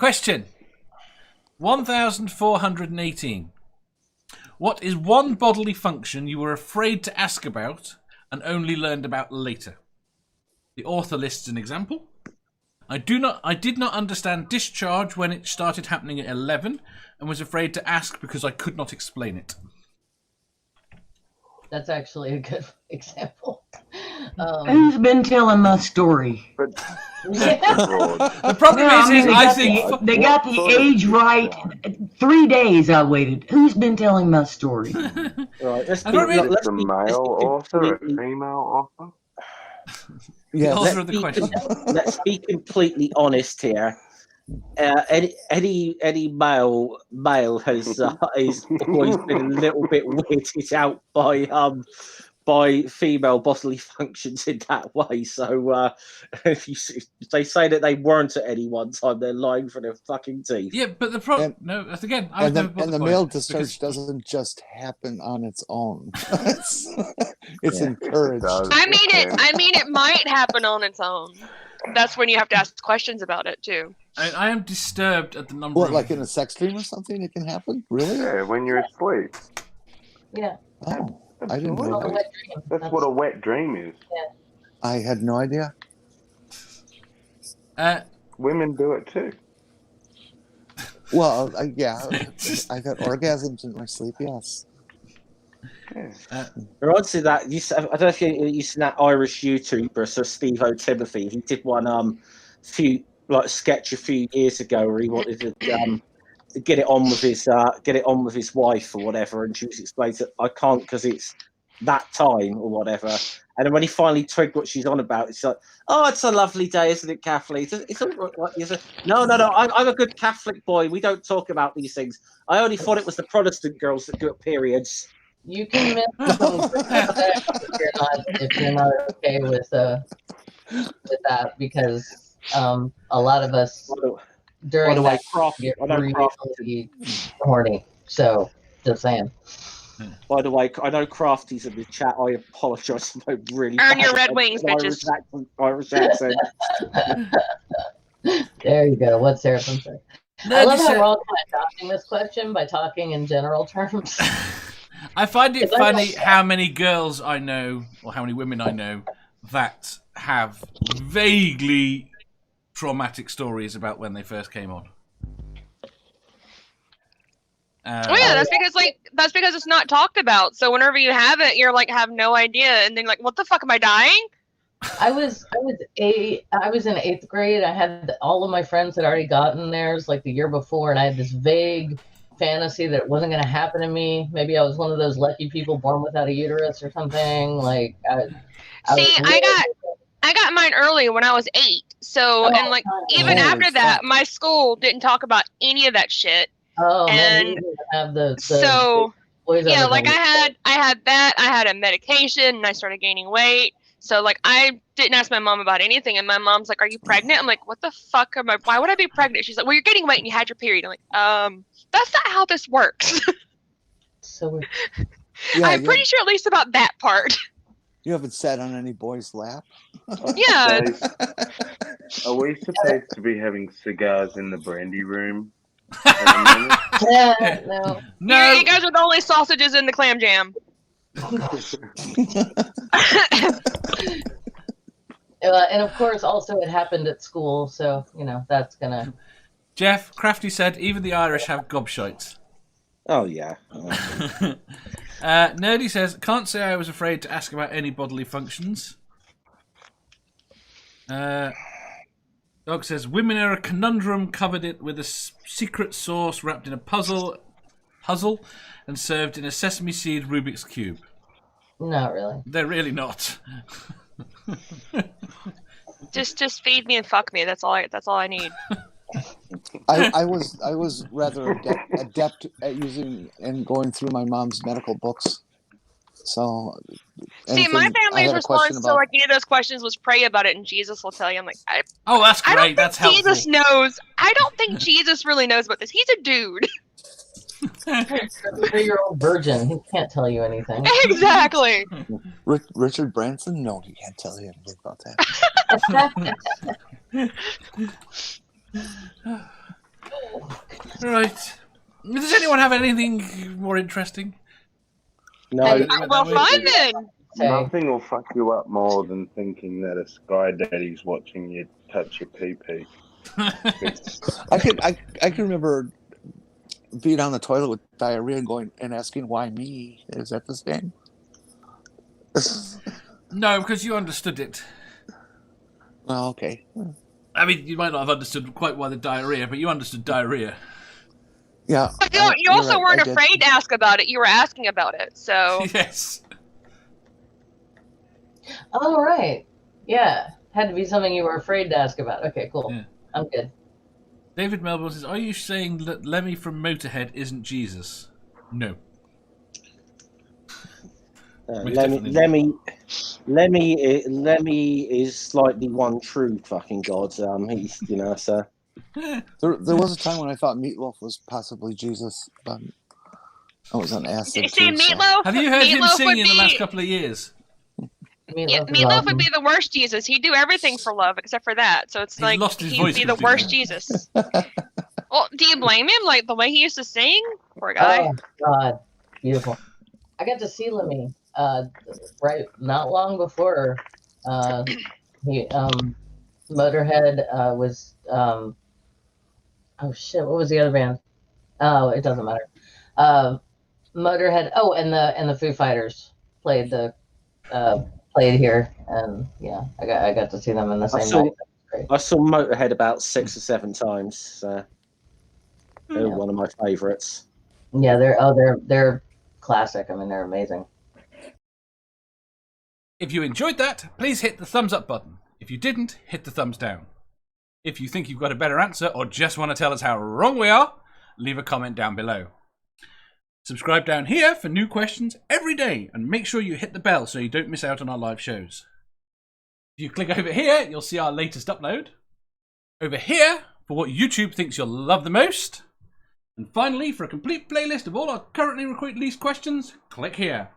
Question 1418. What is one bodily function you were afraid to ask about and only learned about later? The author lists an example. I did not understand discharge when it started happening at 11 and was afraid to ask because I could not explain it. That's actually a good example. Who's been telling the story? The problem is I think they got the age right. 3 days I waited. Who's been telling the story? Right, Is it a male author or a female author? Yeah, author of the question. Let's be completely honest here. Any male has always been a little bit weirded out by female bodily functions in that way. So if they say that they weren't at any one time, they're lying for their fucking teeth. Yeah, but the problem... No, that's again... And the male discharge doesn't just happen on its own. It's encouraged. I mean, it might happen on its own. That's when you have to ask questions about it, too. I am disturbed at the number of... like in a sex dream or something, it can happen? Really? Yeah, when you're asleep. Yeah. Oh, I didn't know that. That's what a wet dream is. Yeah. I had no idea. Women do it too. Well, yeah, I've had orgasms in my sleep, yes. Honestly, that I don't know if you've seen that Irish YouTuber, Sir Steve O'Timothy. He did one sketch a few years ago where he wanted to get it on with his wife or whatever, and she was explaining that I can't because it's that time or whatever. And then when he finally twigged what she's on about, it's like, oh, it's a lovely day, isn't it, Kathleen? It's all right. No, I'm a good Catholic boy. We don't talk about these things. I only thought it was the Protestant girls that got periods. You can miss if you're not okay with that, because a lot of us during that get really horny. So just saying. By the way, I know Crafty's in the chat. I apologise for my really earn your Red Wings, bitches. Irish accent. There you go. What's Sarah from say? I love how we're all kind of dodging this question by talking in general terms. I find it funny how many girls I know, or how many women I know, that have vaguely traumatic stories about when they first came on. That's because it's not talked about. So whenever you have it, you're like have no idea, and then like, what the fuck, am I dying? I was in 8th grade. I had all of my friends had already gotten theirs like the year before, and I had this vague fantasy that it wasn't going to happen to me. Maybe I was one of those lucky people born without a uterus or something. Like, I got mine early when I was 8. So even after that, my school didn't talk about any of that shit. Oh, and man, you have the yeah, like I had that. I had a medication, and I started gaining weight. So like I didn't ask my mom about anything, and my mom's like, "Are you pregnant?" I'm like, "What the fuck am I? Why would I be pregnant?" She's like, "Well, you're gaining weight and you had your period." I'm like, that's not how this works." So I'm pretty sure at least about that part. You haven't sat on any boy's lap? Yeah. Are we supposed to be having cigars in the brandy room? Yeah, no. You guys are the only sausages in the clam jam. And of course, also it happened at school, so that's gonna. Jeff Crafty said, even the Irish have gobshites. Oh yeah. Nerdy says, can't say I was afraid to ask about any bodily functions. Dog says, women are a conundrum, covered it with a secret sauce wrapped in a puzzle and served in a sesame seed Rubik's Cube. Not really. They're really not. Just feed me and fuck me. That's all I need. I was rather adept at using and going through my mom's medical books. So, see, my family's response to like any of those questions was pray about it, and Jesus will tell you. I'm like, that's great. That's helpful. Jesus knows. I don't think Jesus really knows about this. He's a dude. He's a 3-year-old virgin. He can't tell you anything. Exactly. Richard Branson? No, he can't tell you anything about Right. Does anyone have anything more interesting? No, Well, fine then. Say, Nothing will fuck you up more than thinking that a sky daddy's watching you touch your pee-pee. I can remember being on the toilet with diarrhea and going and asking why me. Is that the same? No, because you understood it. Oh, okay. I mean, you might not have understood quite why the diarrhea, but you understood diarrhea. Yeah. But you also right, weren't I did. afraid to ask about it. You were asking about it. So Yes. all right. Yeah. Had to be something you were afraid to ask about. Okay, cool. Yeah. I'm good. David Melbourne says, are you saying that Lemmy from Motorhead isn't Jesus? No. Lemmy is slightly one true fucking god. He's so. There was a time when I thought Meatloaf was possibly Jesus, but I was on acid. see, too, so. Meatloaf. Have you heard him Meatloaf sing would in the last be- couple of years? Yeah, Meatloaf is Meatloaf awesome. would be the worst Jesus. He'd do everything for love except for that. So it's He's like lost his he'd voice be the completely. worst Jesus. Well, do you blame him? Like the way he used to sing? Poor guy. Oh God, beautiful. I got to see Lemmy right not long before he Motorhead was oh shit, what was the other band? Oh, it doesn't matter. Motorhead. Oh, and the Foo Fighters played here, and yeah, I got to see them in the same night. I saw Motorhead about 6 or 7 times. So they're one of my favourites. Yeah, they're classic. I mean, they're amazing. If you enjoyed that, please hit the thumbs up button. If you didn't, hit the thumbs down. If you think you've got a better answer or just want to tell us how wrong we are, leave a comment down below. Subscribe down here for new questions every day and make sure you hit the bell so you don't miss out on our live shows. If you click over here, you'll see our latest upload. Over here, for what YouTube thinks you'll love the most. And finally, for a complete playlist of all our currently released questions, click here.